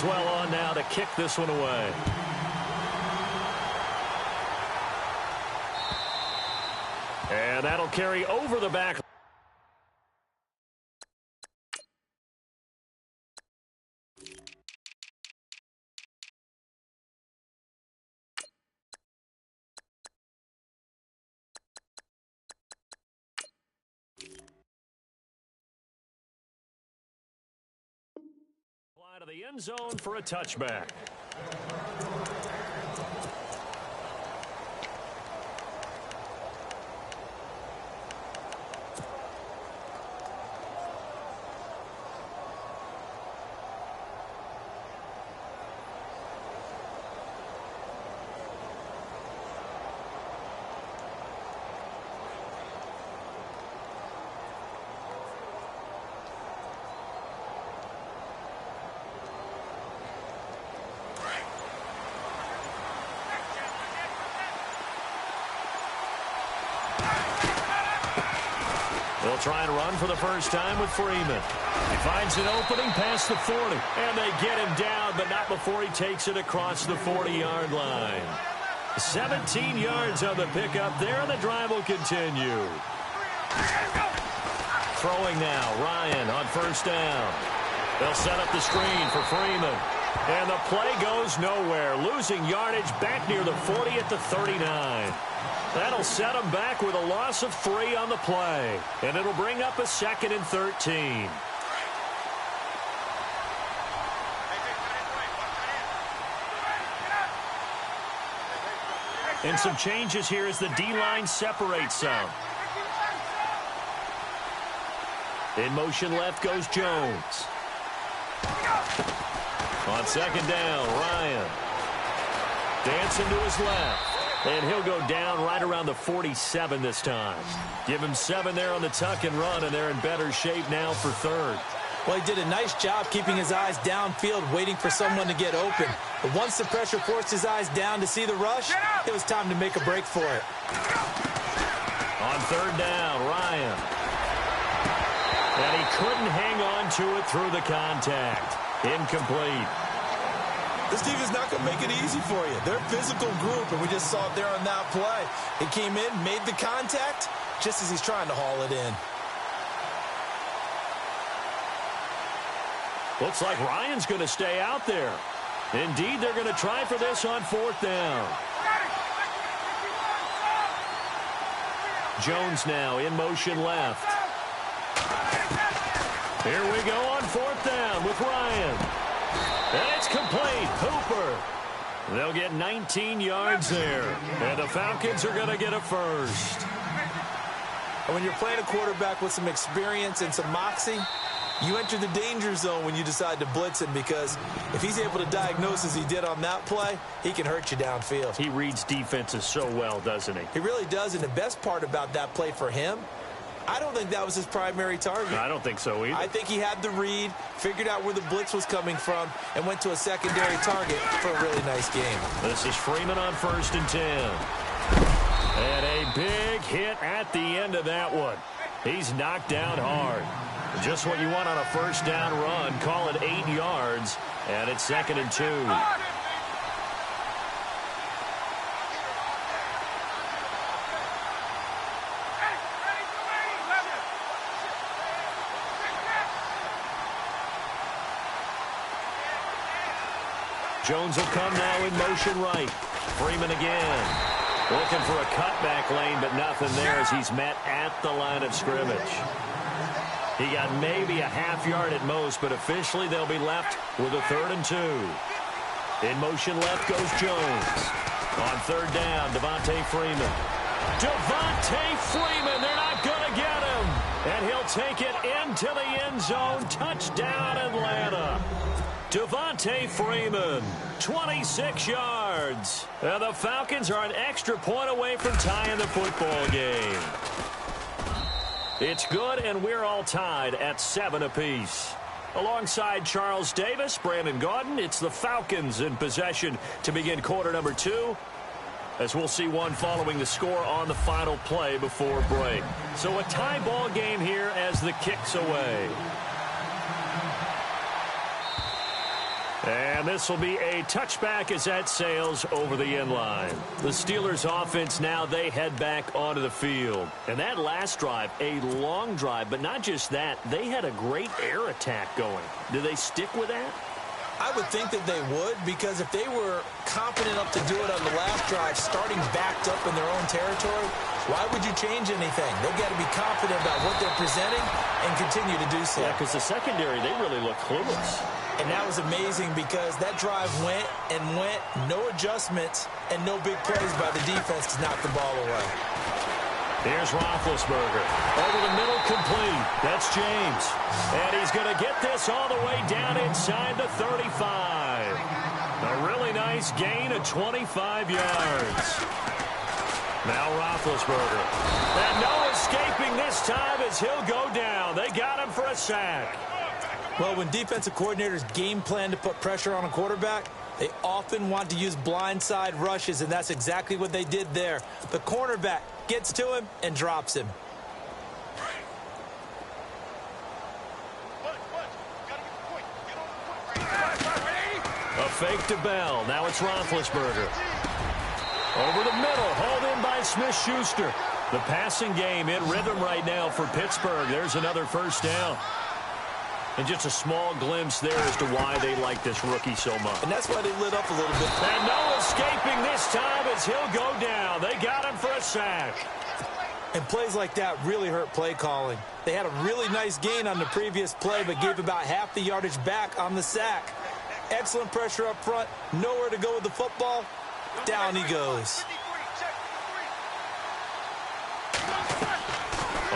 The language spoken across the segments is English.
is well on now to kick this one away. And that'll carry over the back. To the end zone for a touchback. They'll try and run for the first time with Freeman. He finds an opening past the 40. And they get him down, but not before he takes it across the 40-yard line. 17 yards on the pickup there, and the drive will continue. Throwing now, Ryan on first down. They'll set up the screen for Freeman. And the play goes nowhere, losing yardage back near the 40 at the 39. That'll set them back with a loss of 3 on the play. And it'll bring up a 2nd and 13. And some changes here as the D-line separates some. In motion left goes Jones. On second down, Ryan. Dancing to his left. And he'll go down right around the 47 this time. Give him 7 there on the tuck and run, and they're in better shape now for third. Well, he did a nice job keeping his eyes downfield, waiting for someone to get open. But once the pressure forced his eyes down to see the rush, it was time to make a break for it. On third down, Ryan. And he couldn't hang on to it through the contact. Incomplete. This defense is not going to make it easy for you. They're a physical group, and we just saw it there on that play. He came in, made the contact, just as he's trying to haul it in. Looks like Ryan's going to stay out there. Indeed, they're going to try for this on fourth down. Jones now in motion left. Here we go on fourth down with Ryan. And it's complete. Hooper. They'll get 19 yards there. And the Falcons are going to get a first. And when you're playing a quarterback with some experience and some moxie, you enter the danger zone when you decide to blitz him, because if he's able to diagnose as he did on that play, he can hurt you downfield. He reads defenses so well, doesn't he? He really does, and the best part about that play for him, I don't think that was his primary target. I don't think so either. I think he had the read, figured out where the blitz was coming from, and went to a secondary target for a really nice game. This is Freeman on 1st and 10. And a big hit at the end of that one. He's knocked down hard. Just what you want on a first down run. Call it 8 yards, and it's 2nd and 2. Jones will come now in motion right. Freeman again. Looking for a cutback lane, but nothing there as he's met at the line of scrimmage. He got maybe a half yard at most, but officially they'll be left with a 3rd and 2. In motion left goes Jones. On third down, Devontae Freeman. Devontae Freeman, they're not going to get him. And he'll take it into the end zone. Touchdown, Atlanta. Devontae Freeman, 26 yards. And the Falcons are an extra point away from tying the football game. It's good, and we're all tied at 7 apiece. Alongside Charles Davis, Brandon Gaudin, it's the Falcons in possession to begin quarter number 2, as we'll see one following the score on the final play before break. So a tie ball game here as the kick's away. And this will be a touchback as that sails over the end line. The Steelers offense now, they head back onto the field. And that last drive, a long drive, but not just that, they had a great air attack going. Do they stick with that? I would think that they would, because if they were confident enough to do it on the last drive, starting backed up in their own territory, why would you change anything? They've got to be confident about what they're presenting and continue to do so. Yeah, because the secondary, they really look clueless. And that was amazing because that drive went and went, no adjustments, and no big plays by the defense to knock the ball away. Here's Roethlisberger. Over the middle, complete. That's James. And he's going to get this all the way down inside the 35. A really nice gain of 25 yards. Now Roethlisberger. And no escaping this time as he'll go down. They got him for a sack. Well, when defensive coordinators game plan to put pressure on a quarterback, they often want to use blindside rushes, and that's exactly what they did there. The cornerback gets to him and drops him. A fake to Bell. Now it's Roethlisberger. Over the middle, hauled in by Smith-Schuster. The passing game in rhythm right now for Pittsburgh. There's another first down. And just a small glimpse there as to why they like this rookie so much. And that's why they lit up a little bit. And no escaping this time as he'll go down. They got him for a sack. And plays like that really hurt play calling. They had a really nice gain on the previous play, but gave about half the yardage back on the sack. Excellent pressure up front. Nowhere to go with the football. Down he goes.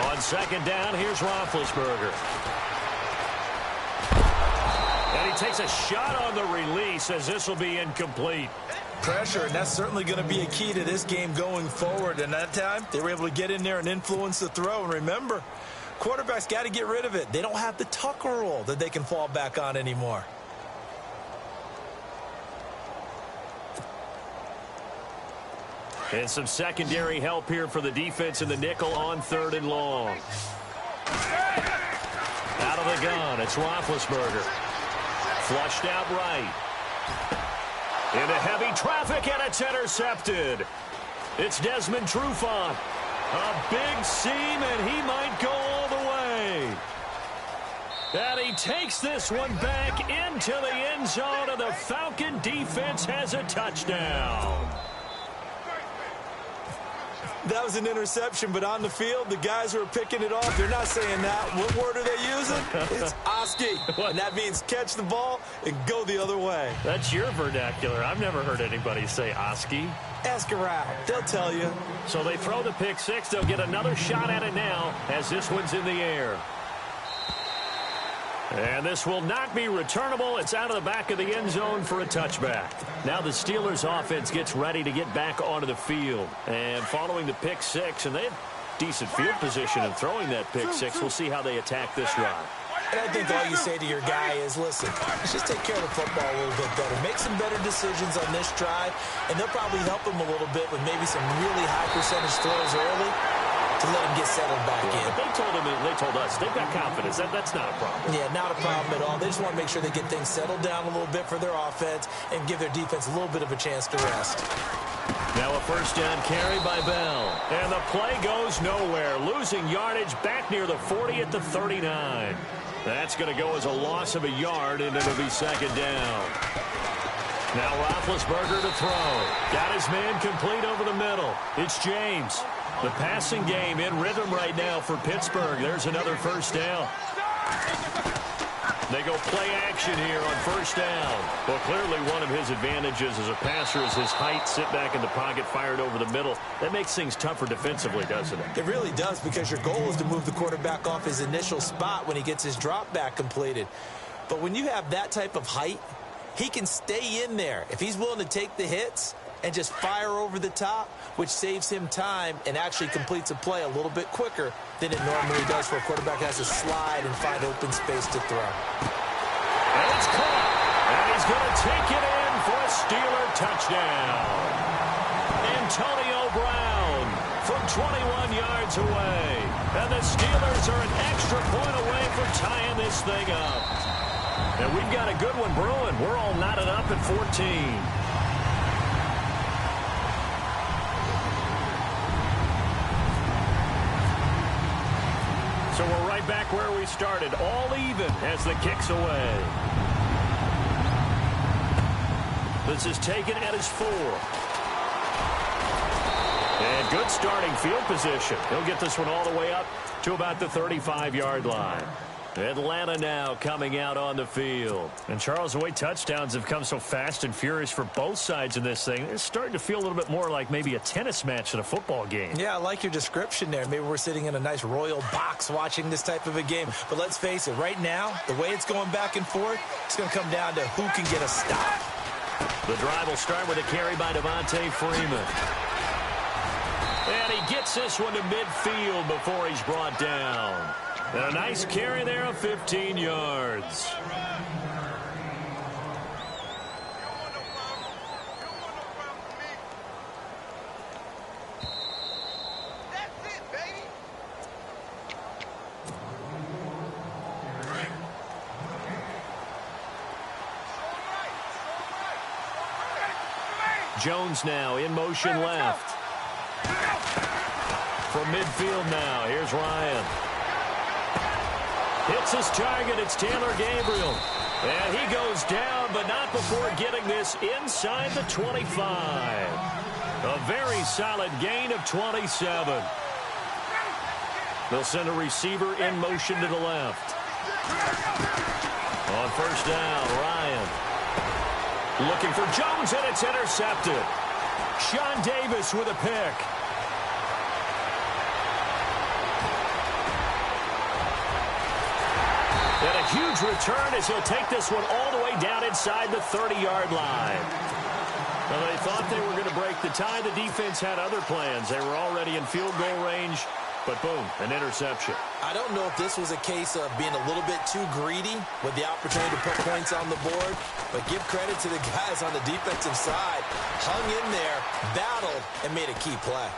On second down, here's Roethlisberger. And he takes a shot on the release as this will be incomplete. Pressure, and that's certainly going to be a key to this game going forward. And that time, they were able to get in there and influence the throw. And remember, quarterbacks got to get rid of it. They don't have the Tucker rule that they can fall back on anymore. And some secondary help here for the defense in the nickel on 3rd and long. Out of the gun, it's Roethlisberger. Flushed out right. Into heavy traffic, and it's intercepted. It's Desmond Trufant. A big seam, and he might go all the way. And he takes this one back into the end zone, and the Falcon defense has a touchdown. That was an interception, but on the field, the guys who are picking it off, they're not saying that. What word are they using? It's Oski, and that means catch the ball and go the other way. That's your vernacular. I've never heard anybody say Oski. Ask around. They'll tell you. So they throw the pick six. They'll get another shot at it now as this one's in the air. And this will not be returnable. It's out of the back of the end zone for a touchback. Now the Steelers offense gets ready to get back onto the field. And following the pick six, and they have decent field position in throwing that pick six. We'll see how they attack this drive. And I think all you say to your guy is, listen, let's just take care of the football a little bit better. Make some better decisions on this drive, and they'll probably help him a little bit with maybe some really high percentage throws early to let him get settled back in. They told us they've got confidence. That's not a problem. Yeah, not a problem at all. They just want to make sure they get things settled down a little bit for their offense and give their defense a little bit of a chance to rest. Now a first down carry by Bell. And the play goes nowhere. Losing yardage back near the 40 at the 39. That's going to go as a loss of a yard, and it'll be second down. Now Roethlisberger to throw. Got his man complete over the middle. It's James. The passing game in rhythm right now for Pittsburgh. There's another first down. They go play action here on first down. Well, clearly one of his advantages as a passer is his height, sit back in the pocket, fired over the middle. That makes things tougher defensively, doesn't it? It really does, because your goal is to move the quarterback off his initial spot when he gets his drop back completed. But when you have that type of height, he can stay in there. If he's willing to take the hits and just fire over the top, which saves him time and actually completes a play a little bit quicker than it normally does for a quarterback has to slide and find open space to throw. And it's caught. And he's going to take it in for a Steeler touchdown. Antonio Brown from 21 yards away. And the Steelers are an extra point away from tying this thing up. And we've got a good one brewing. We're all knotted up at 14. So we're right back where we started, all even as the kick's away. This is taken at his 4. And good starting field position. He'll get this one all the way up to about the 35-yard line. Atlanta now coming out on the field. And, Charles, the way touchdowns have come so fast and furious for both sides in this thing, it's starting to feel a little bit more like maybe a tennis match than a football game. Yeah, I like your description there. Maybe we're sitting in a nice royal box watching this type of a game. But let's face it, right now, the way it's going back and forth, it's going to come down to who can get a stop. The drive will start with a carry by Devontae Freeman. And he gets this one to midfield before he's brought down. And a nice carry there of 15 yards. Jones now in motion left. From midfield now, here's Ryan. Hits his target, it's Taylor Gabriel. And he goes down, but not before getting this inside the 25. A very solid gain of 27. They'll send a receiver in motion to the left. On first down, Ryan. Looking for Jones, and it's intercepted. Sean Davis with a pick. And a huge return as he'll take this one all the way down inside the 30-yard line. Well, they thought they were going to break the tie. The defense had other plans. They were already in field goal range, but boom, an interception. I don't know if this was a case of being a little bit too greedy with the opportunity to put points on the board, but give credit to the guys on the defensive side. Hung in there, battled, and made a key play.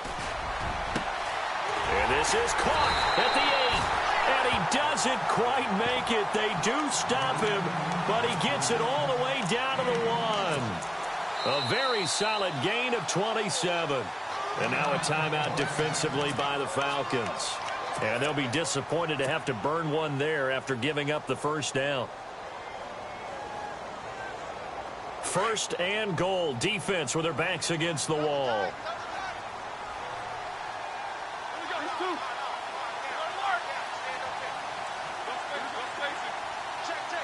And this is caught at the 8. And he doesn't quite make it. They do stop him, but he gets it all the way down to the 1. A very solid gain of 27. And now a timeout defensively by the Falcons. And they'll be disappointed to have to burn one there after giving up the first down. First and goal. Defense with their backs against the wall.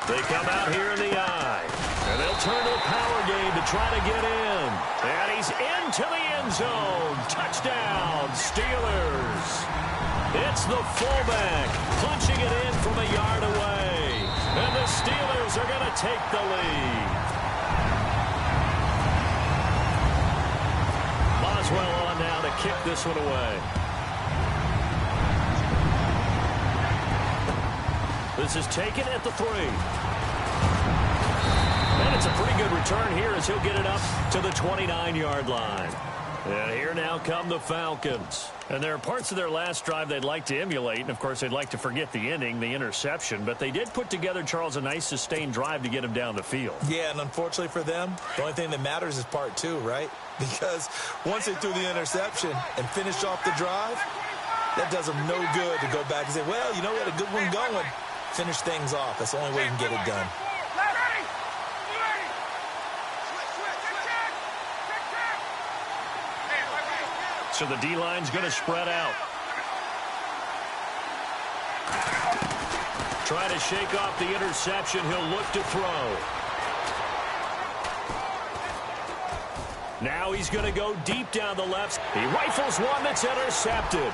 They come out here in the eye. And they'll turn to a power game to try to get in. And he's into the end zone. Touchdown, Steelers. It's the fullback punching it in from a yard away. And the Steelers are going to take the lead. Boswell on now to kick this one away. This is taken at the 3. And it's a pretty good return here as he'll get it up to the 29-yard line. And here now come the Falcons. And there are parts of their last drive they'd like to emulate. And, of course, they'd like to forget the ending, the interception. But they did put together, Charles, a nice sustained drive to get him down the field. Yeah, and unfortunately for them, the only thing that matters is part 2, right? Because once they threw the interception and finished off the drive, that does them no good to go back and say, well, you know, we had a good one going. Finish things off. That's the only way you can get it done. So the D-line's going to spread out. Try to shake off the interception. He'll look to throw. Now he's going to go deep down the left. He rifles one that's intercepted.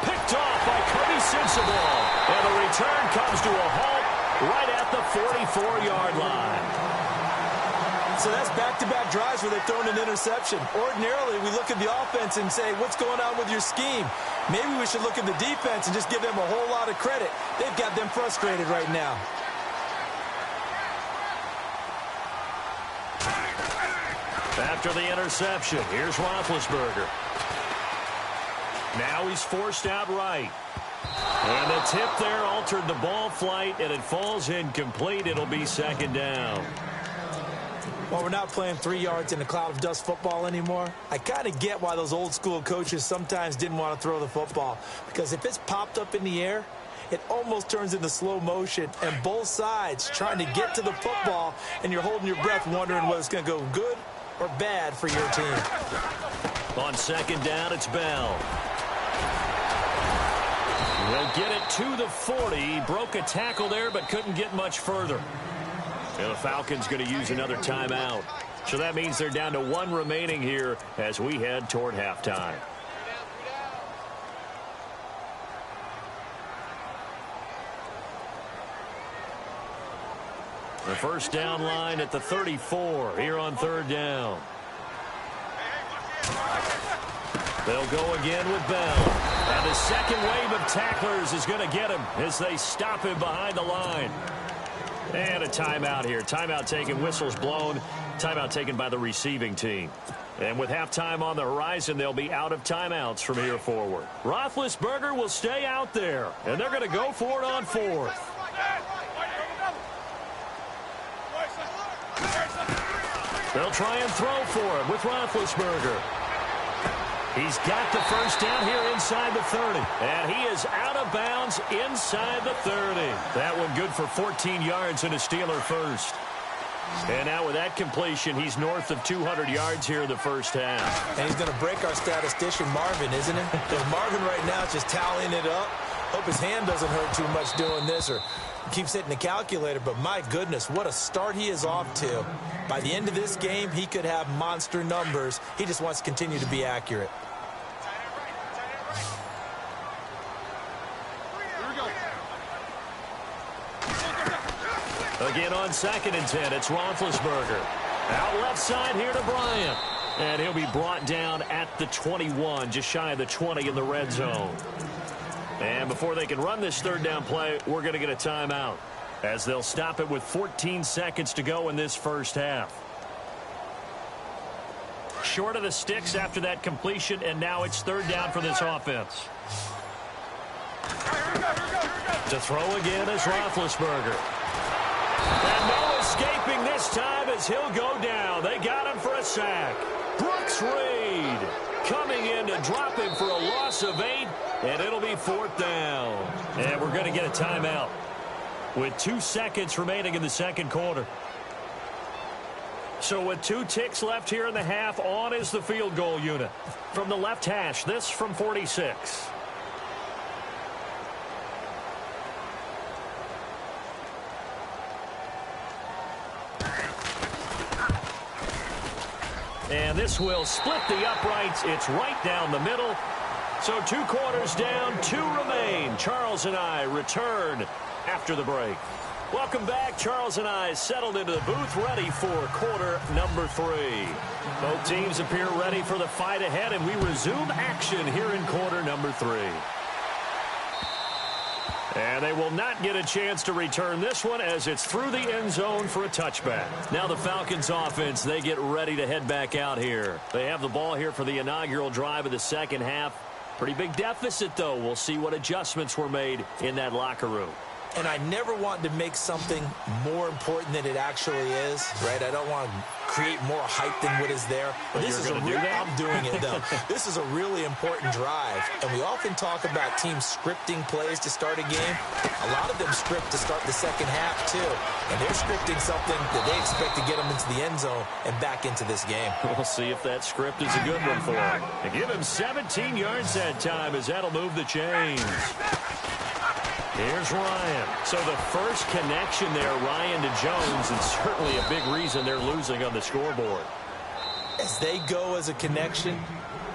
Picked off by Kobe Sensabaugh. And the return comes to a halt right at the 44-yard line. So that's back-to-back drives where they've thrown an interception. Ordinarily, we look at the offense and say, what's going on with your scheme? Maybe we should look at the defense and just give them a whole lot of credit. They've got them frustrated right now. After the interception, here's Roethlisberger. Now he's forced out right. And the tip there altered the ball flight, and it falls incomplete. It'll be second down. Well, we're not playing 3 yards in a cloud of dust football anymore. I kind of get why those old school coaches sometimes didn't want to throw the football. Because if it's popped up in the air, it almost turns into slow motion. And both sides trying to get to the football, and you're holding your breath wondering whether it's going to go good or bad for your team. On second down, it's Bell. He'll get it to the 40. He broke a tackle there, but couldn't get much further. And the Falcons going to use another timeout. So that means they're down to 1 remaining here as we head toward halftime. The first down line at the 34 here on third down. They'll go again with Bell. And the second wave of tacklers is going to get him as they stop him behind the line. And a timeout here. Timeout taken, whistles blown. Timeout taken by the receiving team. And with halftime on the horizon, they'll be out of timeouts from here forward. Roethlisberger will stay out there, and they're going to go for it on fourth. They'll try and throw for him with Roethlisberger. He's got the first down here inside the 30. And he is out of bounds inside the 30. That one good for 14 yards and a Steeler first. And now with that completion, he's north of 200 yards here in the first half. And he's going to break our statistician Marvin, isn't it? Because Marvin right now is just tallying it up. Hope his hand doesn't hurt too much doing this or keeps hitting the calculator. But my goodness, what a start he is off to. By the end of this game, he could have monster numbers. He just wants to continue to be accurate. Again on second and 10, it's Roethlisberger. Out left side here to Bryant. And he'll be brought down at the 21, just shy of the 20 in the red zone. And before they can run this third down play, we're going to get a timeout, as they'll stop it with 14 seconds to go in this first half. Short of the sticks after that completion, and now it's third down for this offense. To throw again is Roethlisberger. And no escaping this time as he'll go down. They got him for a sack. Brooks Reed coming in to drop him for a loss of 8, and it'll be fourth down. And we're going to get a timeout with 2 seconds remaining in the second quarter. So with 2 ticks left here in the half, on is the field goal unit. From the left hash, this from 46. And this will split the uprights. It's right down the middle. So 2 quarters down, 2 remain. Charles and I return after the break. Welcome back. Charles and I settled into the booth, ready for quarter number 3. Both teams appear ready for the fight ahead, and we resume action here in quarter number 3. And they will not get a chance to return this one as it's through the end zone for a touchback. Now the Falcons offense, they get ready to head back out here. They have the ball here for the inaugural drive of the second half. Pretty big deficit, though. We'll see what adjustments were made in that locker room. And I never want to make something more important than it actually is, right? I don't want to create more hype than what is there. But this is a real, I'm doing it, though. This is a really important drive. And we often talk about teams scripting plays to start a game. A lot of them script to start the second half, too. And they're scripting something that they expect to get them into the end zone and back into this game. We'll see if that script is a good one for them. And give him 17 yards that time, as that'll move the chains. Here's Ryan. So the first connection there, Ryan to Jones, and certainly a big reason they're losing on the scoreboard. As they go as a connection,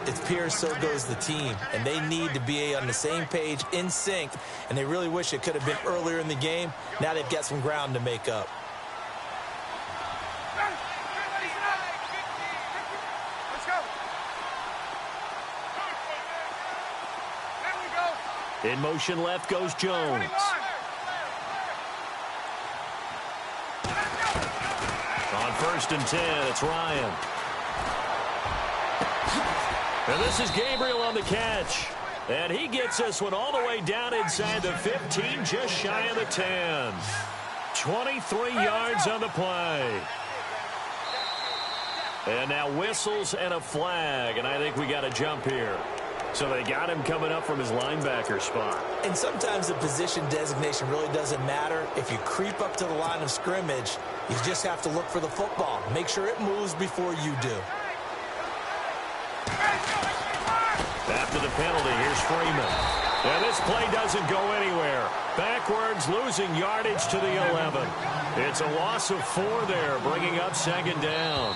it's Pierce, so goes the team. And they need to be on the same page, in sync. And they really wish it could have been earlier in the game. Now they've got some ground to make up. In motion left goes Jones. On first and 10, it's Ryan. And this is Gabriel on the catch. And he gets this one all the way down inside the 15, just shy of the 10. 23 yards on the play. And now whistles and a flag, and I think we got a jump here. So they got him coming up from his linebacker spot. And sometimes the position designation really doesn't matter. If you creep up to the line of scrimmage, you just have to look for the football. Make sure it moves before you do. After the penalty, here's Freeman. And this play doesn't go anywhere. Backwards, losing yardage to the 11. It's a loss of 4 there, bringing up second down.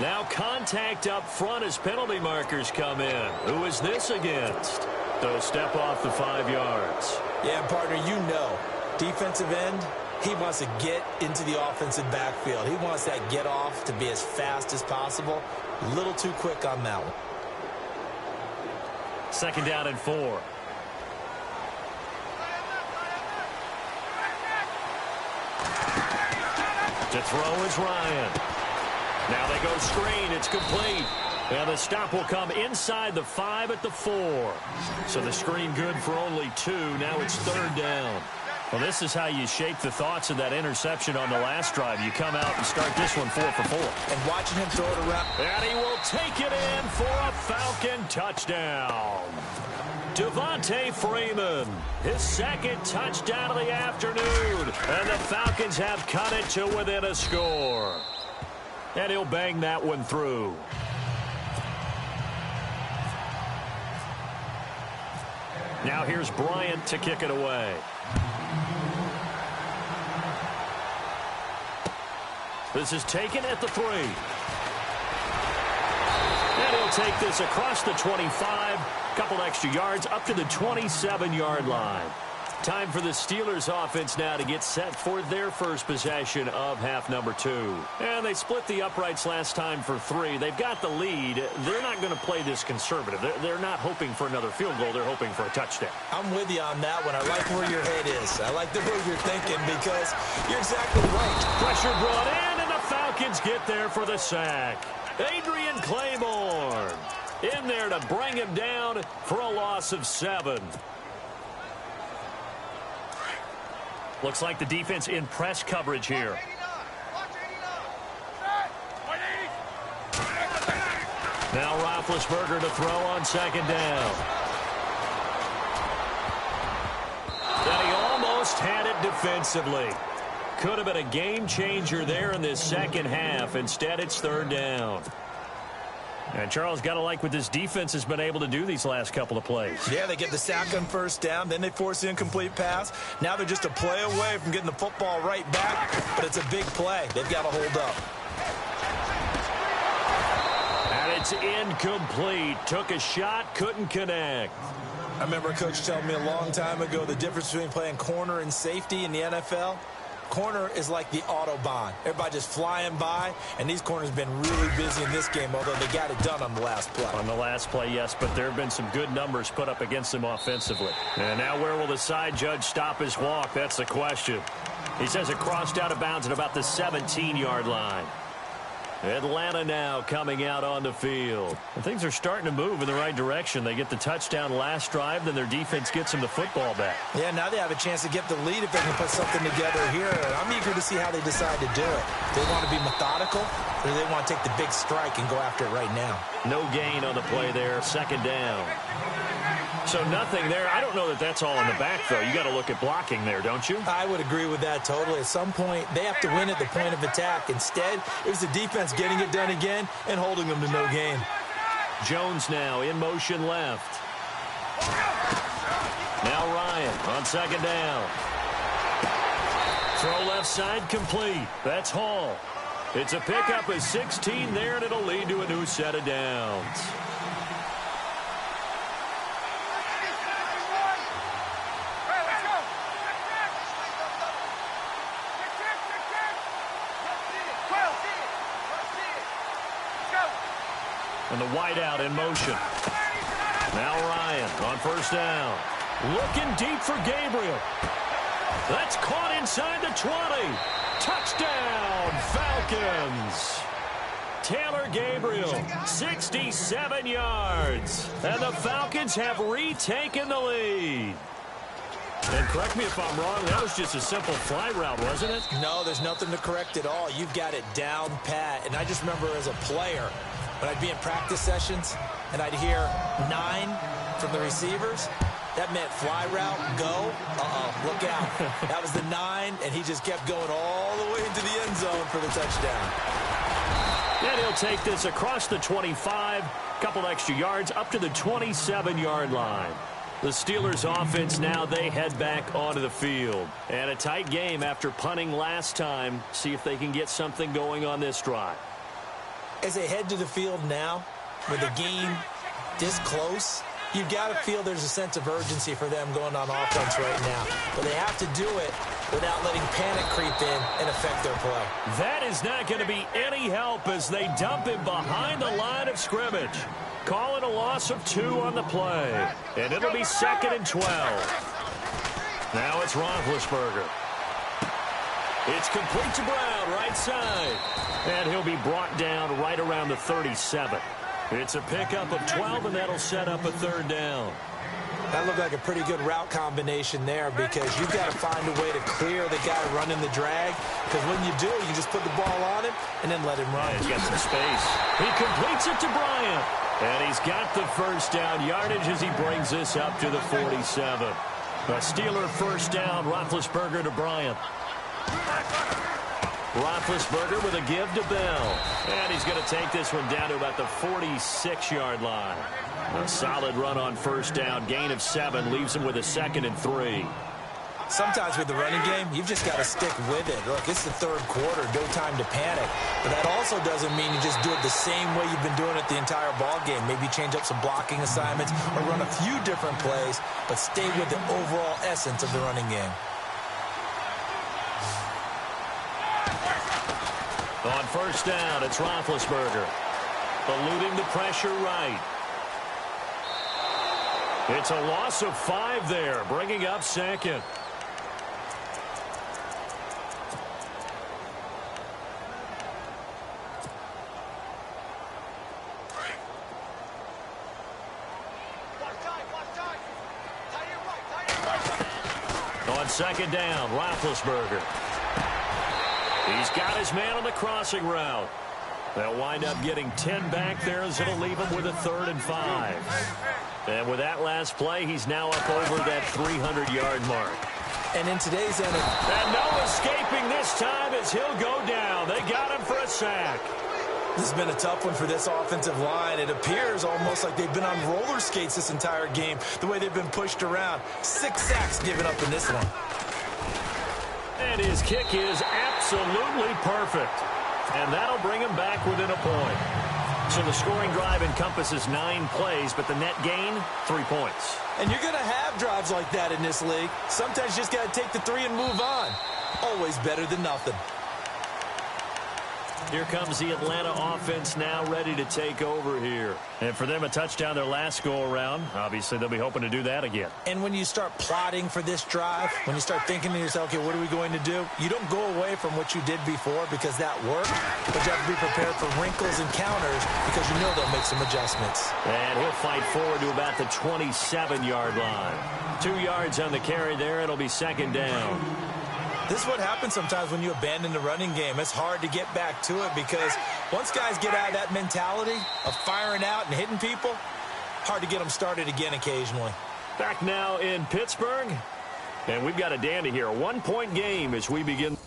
Now contact up front as penalty markers come in. Who is this against? So step off the 5 yards. Yeah, partner, you know, defensive end, he wants to get into the offensive backfield. He wants that get off to be as fast as possible. A little too quick on that one. Second down and 4. To throw is Ryan. Now they go screen. It's complete. And the stop will come inside the 5 at the 4. So the screen good for only 2. Now it's third down. Well, this is how you shape the thoughts of that interception on the last drive. You come out and start this one 4 for 4. And watching him throw it around. And he will take it in for a Falcon touchdown. Devontae Freeman, his second touchdown of the afternoon. And the Falcons have cut it to within a score. And he'll bang that one through. Now here's Bryant to kick it away. This is taken at the 3. And he'll take this across the 25. Couple extra yards up to the 27-yard line. Time for the Steelers offense now to get set for their first possession of half number 2. And they split the uprights last time for 3. They've got the lead. They're not going to play this conservative. They're not hoping for another field goal. They're hoping for a touchdown. I'm with you on that one. I like where your head is. I like the way you're thinking because you're exactly right. Pressure brought in, and the Falcons get there for the sack. Adrian Claiborne in there to bring him down for a loss of 7. Looks like the defense in press coverage here. Now Roethlisberger to throw on second down. And he almost had it defensively. Could have been a game changer there in this second half. Instead, it's third down. And Charles, got to like what this defense has been able to do these last couple of plays. Yeah, they get the sack on first down, then they force the incomplete pass. Now they're just a play away from getting the football right back, but it's a big play. They've got to hold up. And it's incomplete. Took a shot, couldn't connect. I remember a coach telling me a long time ago the difference between playing corner and safety in the NFL. Corner is like the Autobahn. Everybody just flying by, and these corners have been really busy in this game, although they got it done on the last play. On the last play, yes, but there have been some good numbers put up against them offensively. And now where will the side judge stop his walk? That's the question. He says it crossed out of bounds at about the 17-yard line. Atlanta now coming out on the field. And things are starting to move in the right direction. They get the touchdown last drive, then their defense gets them the football back. Yeah, now they have a chance to get the lead if they can put something together here. I'm eager to see how they decide to do it. They want to be methodical, or do they want to take the big strike and go after it right now? No gain on the play there, second down. So nothing there. I don't know that that's all in the back, though. You got to look at blocking there, don't you? I would agree with that totally. At some point, they have to win at the point of attack. Instead, it was the defense getting it done again and holding them to no gain. Jones now in motion left. Now Ryan on second down. Throw left side complete. That's Hall. It's a pickup of 16 there, and it'll lead to a new set of downs. And the wideout in motion. Now Ryan on first down. Looking deep for Gabriel. That's caught inside the 20. Touchdown, Falcons. Taylor Gabriel, 67 yards. And the Falcons have retaken the lead. And correct me if I'm wrong, that was just a simple fly route, wasn't it? No, there's nothing to correct at all. You've got it down pat. And I just remember as a player, when I'd be in practice sessions and I'd hear 9 from the receivers, that meant fly route, go. Look out. That was the 9, and he just kept going all the way into the end zone for the touchdown. And he'll take this across the 25, couple extra yards, up to the 27-yard line. The Steelers offense now, they head back onto the field. And a tight game after punting last time. See if they can get something going on this drive. As they head to the field now, with the game this close, you've got to feel there's a sense of urgency for them going on offense right now. But they have to do it without letting panic creep in and affect their play. That is not going to be any help as they dump him behind the line of scrimmage. Call it a loss of 2 on the play. And it'll be 2nd and 12. Now it's Roethlisberger. It's complete to Brown, right side. And he'll be brought down right around the 37. It's a pickup of 12, and that'll set up a 3rd down. That looked like a pretty good route combination there because you've got to find a way to clear the guy running the drag. Because when you do, you just put the ball on him and then let him run. Yeah, he's got some space. He completes it to Bryant. And he's got the 1st down yardage as he brings this up to the 47. A Steeler 1st down, Roethlisberger to Bryant. Roethlisberger with a give to Bell. And he's going to take this one down to about the 46-yard line. A solid run on 1st down. Gain of 7 leaves him with a 2nd and 3. Sometimes with the running game, you've just got to stick with it. Look, it's the 3rd quarter, no time to panic. But that also doesn't mean you just do it the same way you've been doing it the entire ball game. Maybe change up some blocking assignments or run a few different plays, but stay with the overall essence of the running game. On 1st down, it's Roethlisberger. Eluding the pressure right. It's a loss of 5 there, bringing up 2nd. On 2nd down, Roethlisberger. He's got his man on the crossing route. They'll wind up getting 10 back there as it'll leave him with a 3rd and 5. And with that last play, he's now up over that 300-yard mark. And in today's NFL... And no escaping this time as he'll go down. They got him for a sack. This has been a tough one for this offensive line. It appears almost like they've been on roller skates this entire game, the way they've been pushed around. 6 sacks given up in this one. And his kick is absolutely perfect. And that'll bring him back within a point. So the scoring drive encompasses 9 plays, but the net gain, 3 points. And you're going to have drives like that in this league. Sometimes you just got to take the 3 and move on. Always better than nothing. Here comes the Atlanta offense now ready to take over here. And for them, a touchdown their last go-around. Obviously, they'll be hoping to do that again. And when you start plotting for this drive, when you start thinking to yourself, okay, what are we going to do? You don't go away from what you did before because that worked, but you have to be prepared for wrinkles and counters because you know they'll make some adjustments. And he'll fight forward to about the 27-yard line. 2 yards on the carry there. It'll be 2nd down. This is what happens sometimes when you abandon the running game. It's hard to get back to it because once guys get out of that mentality of firing out and hitting people, hard to get them started again occasionally. Back now in Pittsburgh, and we've got a dandy here. A 1-point game as we begin.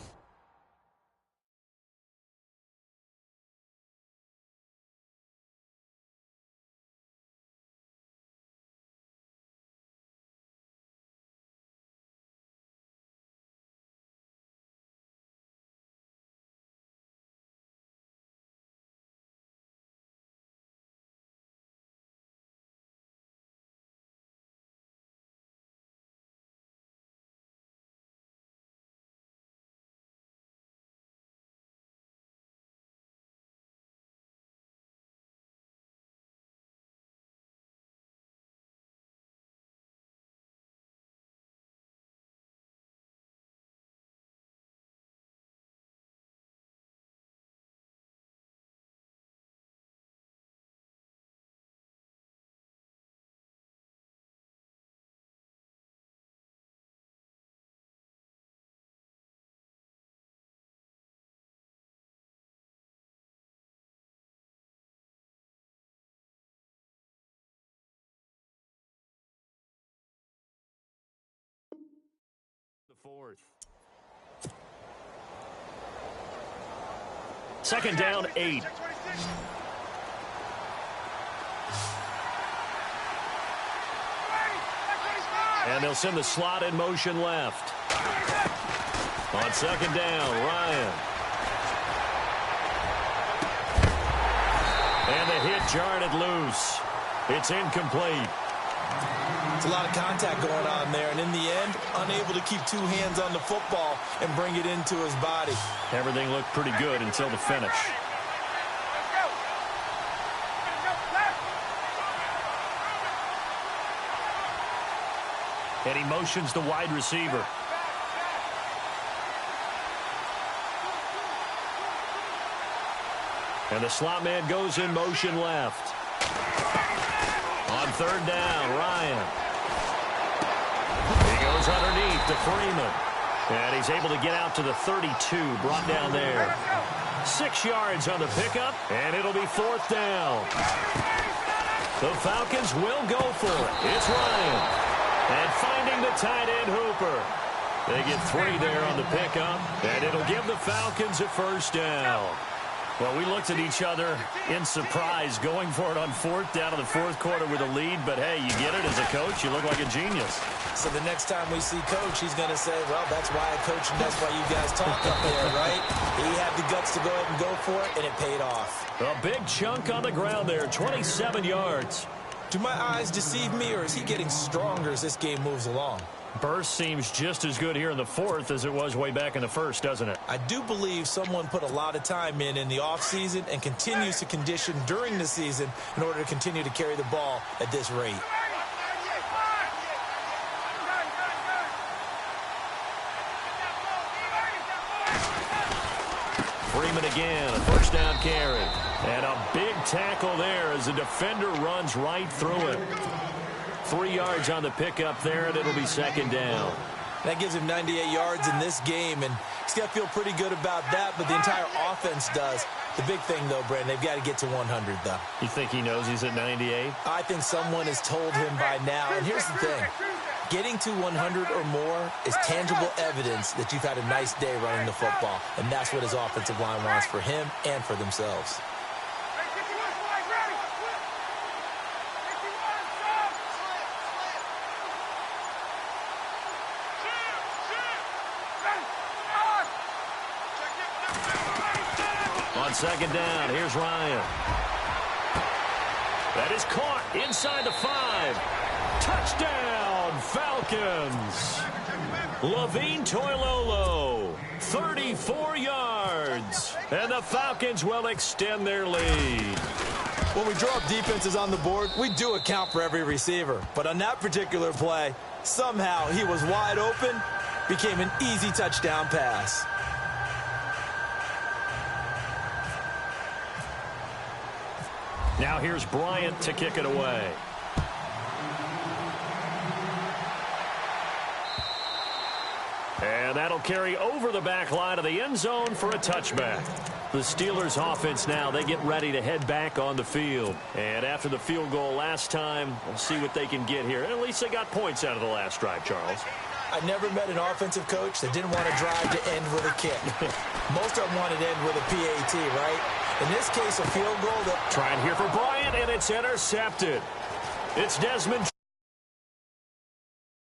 fourth. Second down, 8. And they'll send the slot in motion left. On second down, Ryan. And the hit jarred it loose. It's incomplete. It's a lot of contact going on there, and in the end, unable to keep two hands on the football and bring it into his body. Everything looked pretty good until the finish. And he motions the wide receiver. And the slot man goes in motion left. On third down, Ryan. He goes underneath to Freeman. And he's able to get out to the 32, brought down there. 6 yards on the pickup, and it'll be fourth down. The Falcons will go for it. It's Ryan. And finding the tight end, Hooper. They get 3 there on the pickup, and it'll give the Falcons a first down. Well, we looked at each other in surprise going for it on fourth down in the fourth quarter with a lead, but hey, you get it as a coach, you look like a genius. So the next time we see Coach, he's going to say, well, that's why I coach and that's why you guys talk up there, right? He had the guts to go ahead and go for it, and it paid off. A big chunk on the ground there, 27 yards. Do my eyes deceive me, or is he getting stronger as this game moves along? Burst seems just as good here in the fourth as it was way back in the first, doesn't it? I do believe someone put a lot of time in the offseason and continues to condition during the season in order to continue to carry the ball at this rate. Freeman again, a first down carry. And a big tackle there as the defender runs right through it. 3 yards on the pickup there, and it'll be second down. That gives him 98 yards in this game, and he's got to feel pretty good about that, but the entire offense does. The big thing, though, Brandon, they've got to get to 100, though. You think he knows he's at 98? I think someone has told him by now, and here's the thing. Getting to 100 or more is tangible evidence that you've had a nice day running the football, and that's what his offensive line wants for him and for themselves. On second down, here's Ryan. That is caught inside the 5. Touchdown, Falcons. Levine Toilolo, 34 yards. And the Falcons will extend their lead. When we draw up defenses on the board, we do account for every receiver. But on that particular play, somehow he was wide open, became an easy touchdown pass. Now here's Bryant to kick it away. And that'll carry over the back line of the end zone for a touchback. The Steelers offense now, they get ready to head back on the field. And after the field goal last time, we'll see what they can get here. At least they got points out of the last drive, Charles. I never met an offensive coach that didn't want to drive to end with a kick. Most of them wanted to end with a PAT, right? In this case, a field goal. Trying here for Bryant, and it's intercepted. It's Desmond.